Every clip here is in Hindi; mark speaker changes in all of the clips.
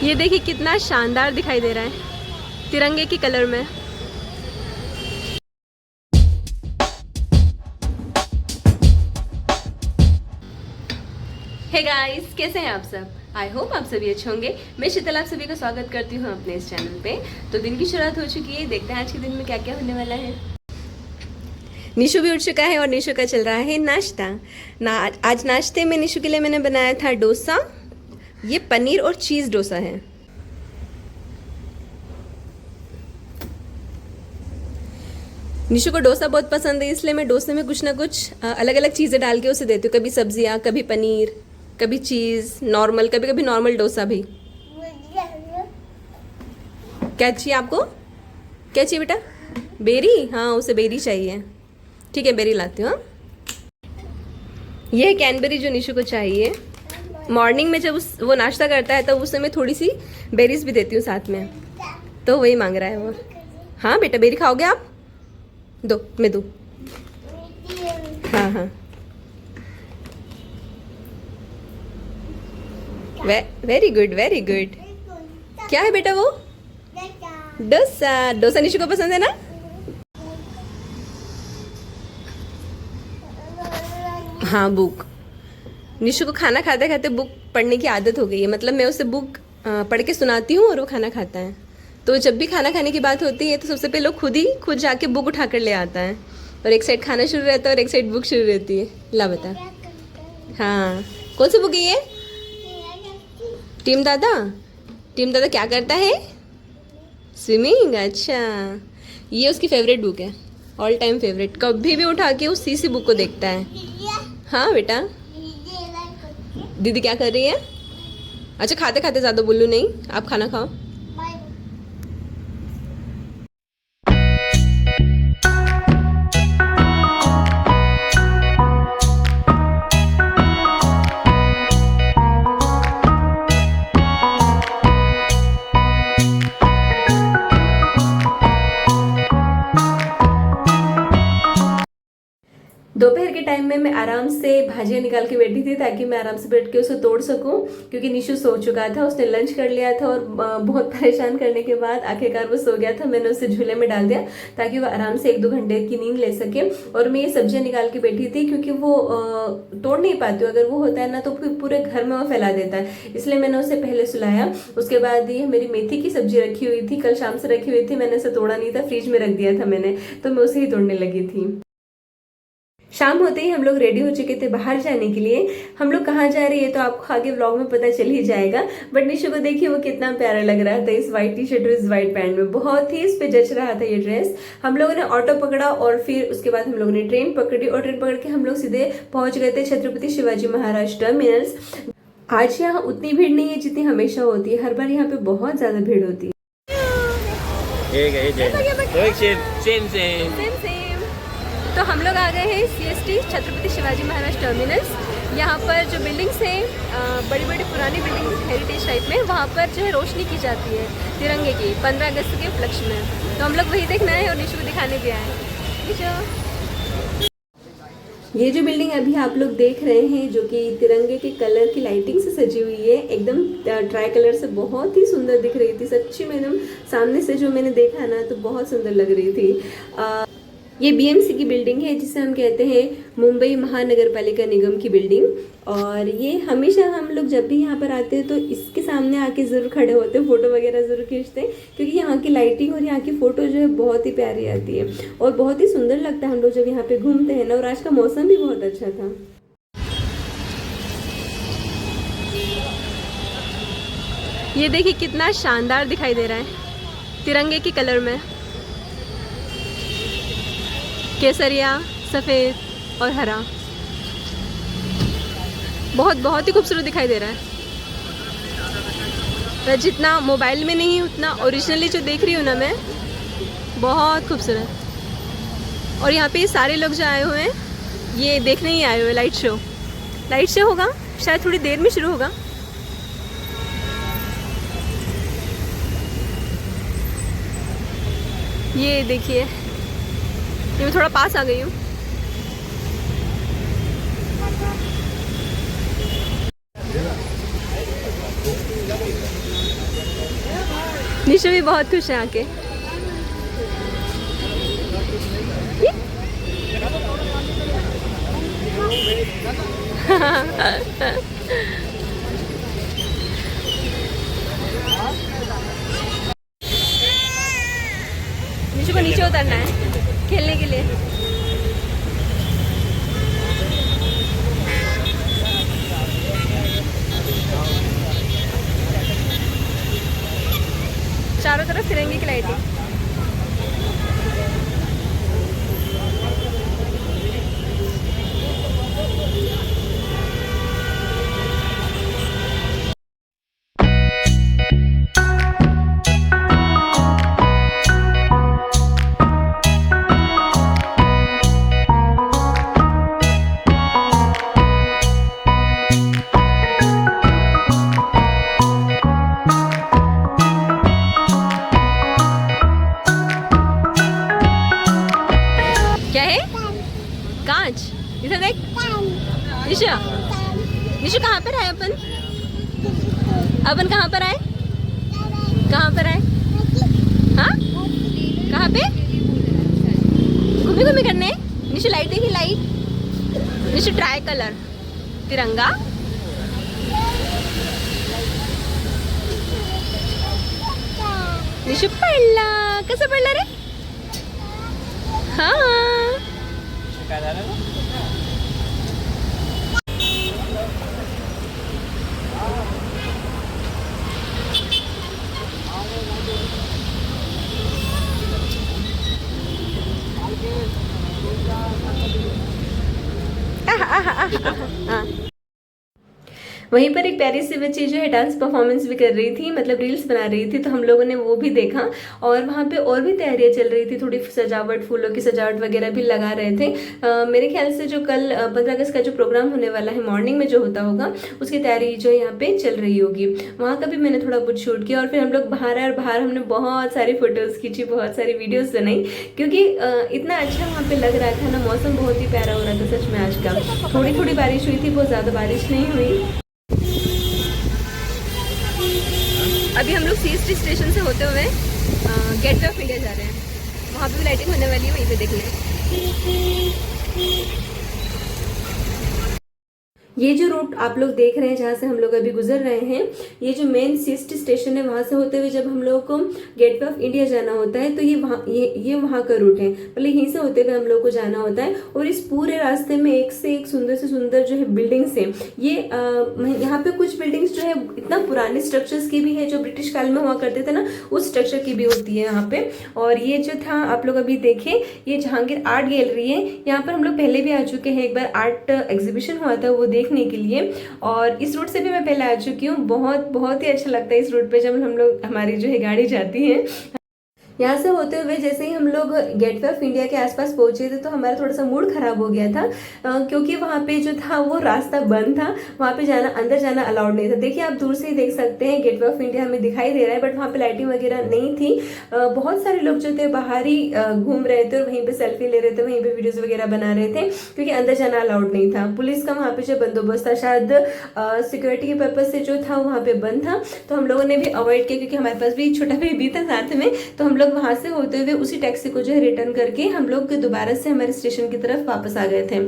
Speaker 1: ये देखिए कितना शानदार दिखाई दे रहा है तिरंगे के कलर में। हे गाइस, कैसे हैं आप सब? आई होप आप सभी अच्छे होंगे। मैं शीतल आप सभी का स्वागत करती हूँ अपने इस चैनल पे। तो दिन की शुरुआत हो चुकी है, देखते हैं आज के दिन में क्या क्या होने वाला है। निशु भी उठ चुका है और निशु का चल रहा है नाश्ता। आज नाश्ते में निशु के लिए मैंने बनाया था डोसा। ये पनीर और चीज़ डोसा है। निशु को डोसा बहुत पसंद है, इसलिए मैं डोसे में कुछ ना कुछ अलग अलग चीज़ें डाल के उसे देती हूँ। कभी सब्जियाँ, कभी पनीर, कभी चीज़, नॉर्मल, कभी कभी नॉर्मल डोसा भी। क्या चाहिए आपको? क्या चाहिए बेटा? बेरी? हाँ, उसे बेरी चाहिए। ठीक है, बेरी लाती हूँ। ये है कैनबेरी जो निशु को चाहिए। मॉर्निंग में जब वो नाश्ता करता है तब उसे मैं थोड़ी सी बेरीज भी देती हूँ साथ में, तो वही मांग रहा है वो। हाँ बेटा, बेरी खाओगे आप? दो, मैं दूँ? हाँ हाँ, वेरी गुड वेरी गुड। क्या है बेटा वो? डोसा। डोसा निशु को पसंद है ना? हाँ, बुक। निशु को खाना खाते खाते बुक पढ़ने की आदत हो गई है। मतलब मैं उसे बुक पढ़ के सुनाती हूँ और वो खाना खाता है। तो जब भी खाना खाने की बात होती है तो सबसे पहले खुद जाके बुक उठा कर ले आता है, और एक साइड खाना शुरू रहता है और एक साइड बुक शुरू रहती है। ला बता। हाँ, कौन सी बुक है ये? टीम दादा। टीम दादा क्या करता है? स्विमिंग। अच्छा, ये उसकी फेवरेट बुक है, ऑल टाइम फेवरेट। कभी भी उठा के उसी सी बुक को देखता है। हाँ बेटा। दीदी क्या कर रही है? अच्छा, खाते खाते ज़्यादा बोलूँ नहीं, आप खाना खाओ। दोपहर के टाइम में मैं आराम से भाजियाँ निकाल के बैठी थी ताकि मैं आराम से बैठ के उसे तोड़ सकूं, क्योंकि निशु सो चुका था। उसने लंच कर लिया था और बहुत परेशान करने के बाद आखिरकार वो सो गया था। मैंने उसे झूले में डाल दिया ताकि वो आराम से 1-2 घंटे की नींद ले सके। और मैं ये सब्जियाँ निकाल के बैठी थी क्योंकि वो तोड़ नहीं पाती हूँ। अगर वो होता है ना तो फिर पूरे घर में वो फैला देता है, इसलिए मैंने उसे पहले सुलाया। उसके बाद ये मेरी मेथी की सब्जी रखी हुई थी, कल शाम से रखी हुई थी। मैंने उसे तोड़ा नहीं था, फ्रिज में रख दिया था मैंने, तो मैं उसे ही तोड़ने लगी थी। शाम होते ही हम लोग रेडी हो चुके थे बाहर जाने के लिए। हम लोग कहाँ जा रहे हैं तो आपको आगे व्लॉग में पता चल ही जाएगा। बट निशु को देखिए वो कितना प्यारा लग रहा था इस वाइट टी शर्ट और इस वाइट पैंट में। बहुत ही इस पे जच रहा था ये ड्रेस। हम लोगों ने ऑटो पकड़ा और फिर उसके बाद हम लोगों ने ट्रेन पकड़ी, और ट्रेन पकड़ के हम लोग सीधे पहुंच गए थे छत्रपति शिवाजी महाराज टर्मिनल्स। आज यहाँ उतनी भीड़ नहीं है जितनी हमेशा होती है। हर बार यहाँ पे बहुत ज्यादा भीड़ होती है। तो हम लोग आ गए हैं CST छत्रपति शिवाजी महाराज टर्मिनल्स। यहाँ पर जो बिल्डिंग्स हैं, बड़ी बड़ी पुरानी बिल्डिंग हेरिटेज टाइप में, वहाँ पर जो है रोशनी की जाती है तिरंगे की 15 अगस्त के उपलक्ष्य में। तो हम लोग वही देखना है और निशु को दिखाने भी आए हैं। ये जो बिल्डिंग अभी आप लोग देख रहे हैं जो कि तिरंगे के कलर की लाइटिंग से सजी हुई है, एकदम ट्राई कलर से बहुत ही सुंदर दिख रही थी। सच्ची में एकदम सामने से जो मैंने देखा ना तो बहुत सुंदर लग रही थी। ये BMC की बिल्डिंग है, जिसे हम कहते हैं मुंबई महानगर पालिका निगम की बिल्डिंग। और ये हमेशा हम लोग जब भी यहाँ पर आते हैं तो इसके सामने आके ज़रूर खड़े होते हैं, फ़ोटो वगैरह ज़रूर खींचते हैं, क्योंकि यहाँ की लाइटिंग और यहाँ की फ़ोटो जो है बहुत ही प्यारी आती है और बहुत ही सुंदर लगता है हम लोग जब यहाँ पे घूमते हैं ना। और आज का मौसम भी बहुत अच्छा था। ये देखिए कितना शानदार दिखाई दे रहा है तिरंगे के कलर में। केसरिया, सफ़ेद और हरा, बहुत ही खूबसूरत दिखाई दे रहा है। जितना मोबाइल में नहीं उतना ओरिजिनली जो देख रही हूँ ना मैं, बहुत खूबसूरत। और यहाँ पे सारे लोग जो आए हुए हैं ये देखने ही आए हुए। लाइट शो होगा शायद थोड़ी देर में शुरू होगा। ये देखिए, ये मैं थोड़ा पास आ गई हूँ। निशु भी बहुत खुश है आके। निशु को नीचे उतरना है खेलने के लिए। चारों तरफ तिरंगे की लाइटिंग। कांच इधर देख। निशु निशु कहाँ पर आए अपन? अपन कहाँ पर आए? कहाँ पर आए? हाँ कहाँ पे? घूमे घूमे करने। निशु लाइट देखी लाइट। निशु ट्राई कलर तिरंगा। निशु पडला। कसं पडला रे? हाँ वहीं पर एक प्यारी सी बच्ची जो है डांस परफॉर्मेंस भी कर रही थी, मतलब रील्स बना रही थी, तो हम लोगों ने वो भी देखा। और वहाँ पे और भी तैयारियां चल रही थी, थोड़ी सजावट, फूलों की सजावट वगैरह भी लगा रहे थे। मेरे ख्याल से जो कल 15 अगस्त का जो प्रोग्राम होने वाला है मॉर्निंग में जो होता होगा, उसकी तैयारी जो यहाँ पे चल रही होगी। वहाँ का भी मैंने थोड़ा बहुत शूट किया और फिर हम लोग बाहर आए और बाहर हमने बहुत सारी फोटोज़ खींची, बहुत सारी वीडियोज़ बनाई, क्योंकि इतना अच्छा वहाँ पे लग रहा था ना। मौसम बहुत ही प्यारा हो रहा था सच में आज का। थोड़ी थोड़ी बारिश हुई थी, बहुत ज़्यादा बारिश नहीं हुई। अभी हम लोग CST स्टेशन से होते हुए गेटवे ऑफ इंडिया जा रहे हैं। वहाँ पे भी लाइटिंग होने वाली है, वहीं पे देखने। ये जो रूट आप लोग देख रहे हैं जहाँ से हम लोग अभी गुजर रहे हैं, ये जो मेन CST स्टेशन है, वहाँ से होते हुए जब हम लोग को गेटवे ऑफ इंडिया जाना होता है तो ये वहाँ का रूट है। मतलब यहीं से होते हुए हम लोग को जाना होता है। और इस पूरे रास्ते में एक से एक सुंदर से सुंदर जो है बिल्डिंग्स हैं। ये यहाँ पे कुछ बिल्डिंग्स जो है इतना पुराने स्ट्रक्चर्स की भी है, जो ब्रिटिश काल में हुआ करते थे ना, उस स्ट्रक्चर की भी होती है यहाँ पे। और ये जो था आप लोग अभी देखे, ये जहांगीर आर्ट गैलरी है। यहाँ पर हम लोग पहले भी आ चुके हैं, एक बार आर्ट एग्जीबिशन हुआ था वो देखने के लिए। और इस रूट से भी मैं पहले आ चुकी हूँ। बहुत ही अच्छा लगता है इस रूट पे जब हम लोग, हमारी जो है गाड़ी जाती है। यहाँ से होते हुए जैसे ही हम लोग गेटवे ऑफ इंडिया के आसपास पहुंचे थे तो हमारा थोड़ा सा मूड खराब हो गया था, क्योंकि वहाँ पे जो था वो रास्ता बंद था। वहाँ पे जाना, अंदर जाना अलाउड नहीं था। देखिए आप दूर से ही देख सकते हैं गेटवे ऑफ इंडिया हमें दिखाई दे रहा है, बट वहाँ पे लाइटिंग वगैरह नहीं थी। बहुत सारे लोग जो थे बाहर ही घूम रहे थे और वहीं पे सेल्फी ले रहे थे, वहीं पे वीडियोज वगैरह बना रहे थे, क्योंकि अंदर जाना अलाउड नहीं था। पुलिस का वहाँ पे जो बंदोबस्त था, शायद सिक्योरिटी के पर्पज से जो था वहाँ पे बंद था, तो हम लोगों ने भी अवॉइड किया, क्योंकि हमारे पास भी छोटा बेबी था साथ में। तो हम लोग वहां से होते हुए उसी टैक्सी को जो है रिटर्न करके हम लोग दोबारा से हमारे स्टेशन की तरफ वापस आ गए थे।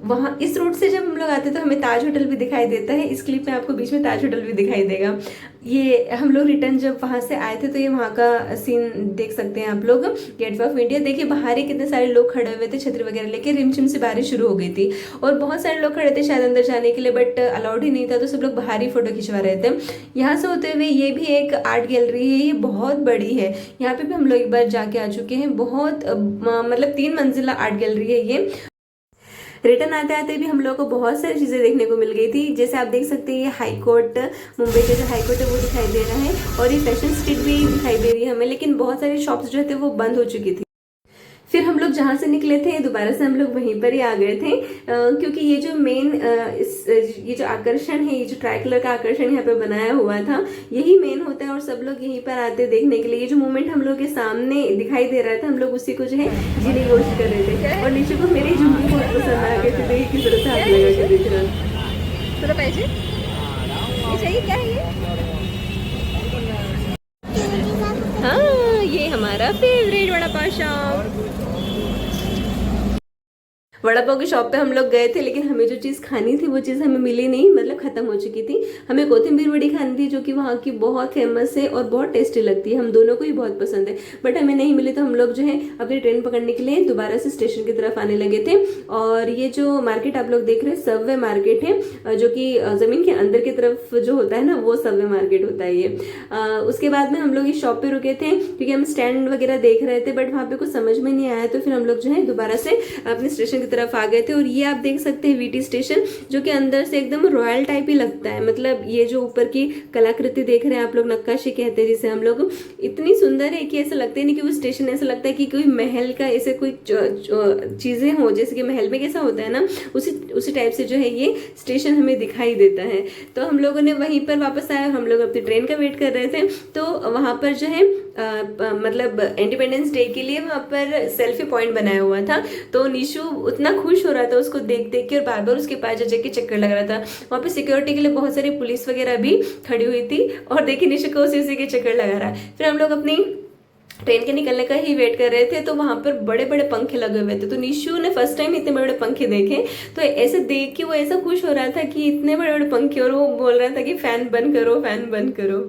Speaker 1: वहाँ इस रूट से जब हम लोग आते तो हमें ताज होटल भी दिखाई देता है। इस क्लिप में आपको बीच में ताज होटल भी दिखाई देगा। ये हम लोग रिटर्न जब वहाँ से आए थे तो ये वहाँ का सीन देख सकते हैं आप लोग, गेटवे ऑफ इंडिया। देखिए बाहर ही कितने सारे लोग खड़े हुए थे, छतरी वगैरह लेके। रिमझिम से बारिश शुरू हो गई थी और बहुत सारे लोग खड़े थे शायद अंदर जाने के लिए, बट अलाउड ही नहीं था, तो सब लोग बाहर ही फोटो खिंचवा रहे थे। यहाँ से होते हुए ये भी एक आर्ट गैलरी है, ये बहुत बड़ी है। यहाँ पे भी हम लोग एक बार जाके आ चुके हैं। बहुत मतलब 3 मंजिला आर्ट गैलरी है ये। रिटर्न आते आते भी हम लोग को बहुत सारी चीज़ें देखने को मिल गई थी। जैसे आप देख सकते हैं ये हाई कोर्ट, मुंबई का जो हाई कोर्ट है वो दिखाई दे रहा है, और ये फैशन स्ट्रीट भी दिखाई दे रही है हमें, लेकिन बहुत सारी शॉप्स जो थे वो बंद हो चुकी थी। फिर हम लोग जहाँ से निकले थे दोबारा से हम लोग वहीं पर ही आ गए थे, क्योंकि ये जो मेन ये जो आकर्षण है, ये जो ट्राई कलर का आकर्षण यहाँ पे बनाया हुआ था, यही मेन होता है और सब लोग यहीं पर आते देखने के लिए। ये जो मोमेंट हम लोग के सामने दिखाई दे रहा था, हम लोग उसी को जो है जीने की कोशिश कर रहे थे। और नीचे को मेरे झुमके बहुत पसंद आ गए थे, देखिए किस तरह से हाथ लगा के देख रहा। थोड़ा पैसे ये चाहिए, क्या है ये? मेरा फेवरेट वड़ा पाव शॉप। वड़ा पाव की शॉप पे हम लोग गए थे, लेकिन हमें जो चीज़ खानी थी वो चीज़ हमें मिली नहीं, मतलब ख़त्म हो चुकी थी। हमें कोथिंबीर वड़ी खानी थी जो कि वहाँ की बहुत फेमस है और बहुत टेस्टी लगती है, हम दोनों को ही बहुत पसंद है, बट हमें नहीं मिली। तो हम लोग जो है अपनी ट्रेन पकड़ने के लिए दोबारा से स्टेशन की तरफ आने लगे थे। और ये जो मार्केट आप लोग देख रहे हैं सबवे मार्केट है, जो कि ज़मीन के अंदर की तरफ जो होता है ना वो सबवे मार्केट होता है ये। उसके बाद में हम लोग इस शॉप पे रुके थे क्योंकि हम स्टैंड वगैरह देख रहे थे, बट वहाँ पे कुछ समझ में नहीं आया, तो फिर हम लोग जो है दोबारा से अपने स्टेशन तरफ आ गए थे। और ये आप देख सकते हैं वीटी स्टेशन, जो कि अंदर से एकदम रॉयल टाइप ही लगता है। मतलब ये जो ऊपर की कलाकृति देख रहे हैं आप लोग, नक्काशी कहते हैं जिसे हम लोग, इतनी सुंदर है कि ऐसा लगता ही नहीं कि वो स्टेशन, ऐसा लगता है कि कोई महल का ऐसे कोई चीजें हो, जैसे कि महल में कैसा होता है ना, उसी टाइप से जो है ये स्टेशन हमें दिखाई देता है। तो हम लोगों ने वहीं पर वापस आया, हम लोग अपनी ट्रेन का वेट कर रहे थे। तो वहां पर जो है मतलब इंडिपेंडेंस डे के लिए वहां पर सेल्फी पॉइंट बनाया हुआ था। तो निशु उतना खुश हो रहा था उसको देख देख के, और बार बार उसके पास जा के चक्कर लग रहा था। वहां पे सिक्योरिटी के लिए बहुत सारी पुलिस वगैरह भी खड़ी हुई थी, और देखिए निशु को उसी के चक्कर लगा रहा है। फिर हम लोग अपनी ट्रेन के निकलने का ही वेट कर रहे थे, तो वहां पर बड़े बड़े पंखे लगे हुए थे। तो निशु ने फर्स्ट टाइम इतने बड़े बड़े पंखे देखे, तो ऐसे देख के वो ऐसा खुश हो रहा था कि इतने बड़े बड़े पंखे, और वो बोल रहा था कि फैन बंद करो, फैन बंद करो।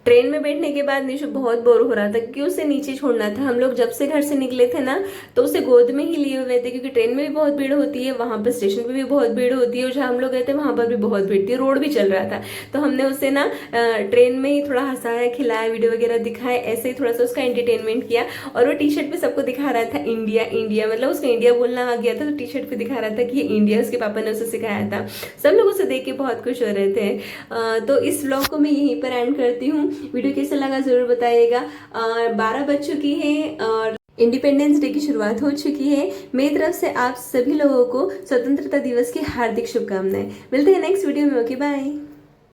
Speaker 1: ट्रेन में बैठने के बाद निशु बहुत बोर हो रहा था क्योंकि उसे नीचे छोड़ना था। हम लोग जब से घर से निकले थे ना, तो उसे गोद में ही लिए हुए थे, क्योंकि ट्रेन में भी बहुत भीड़ होती है, वहां पर स्टेशन पे भी बहुत भीड़ होती है, और जहाँ हम लोग गए थे वहां पर भी बहुत भीड़ थी, रोड भी चल रहा था। तो हमने उसे ना ट्रेन में ही थोड़ा हंसाया, खिलाया, वीडियो वगैरह दिखाए, ऐसे ही थोड़ा सा उसका एंटरटेनमेंट किया। और वो टी शर्ट पे सबको दिखा रहा था इंडिया इंडिया, मतलब उसको इंडिया बोलना आ गया था, तो टी शर्ट पे दिखा रहा था कि ये इंडिया उसके पापा ने उसे सिखाया था। सब लोग उसे देख के बहुत खुश हो रहे थे। तो इस व्लॉग को मैं यहीं पर एंड करती हूँ। वीडियो कैसा लगा जरूर बताइएगा। 12 बज चुकी है और इंडिपेंडेंस डे की शुरुआत हो चुकी है। मेरी तरफ से आप सभी लोगों को स्वतंत्रता दिवस की हार्दिक शुभकामनाएं। मिलते हैं नेक्स्ट वीडियो में। Okay bye.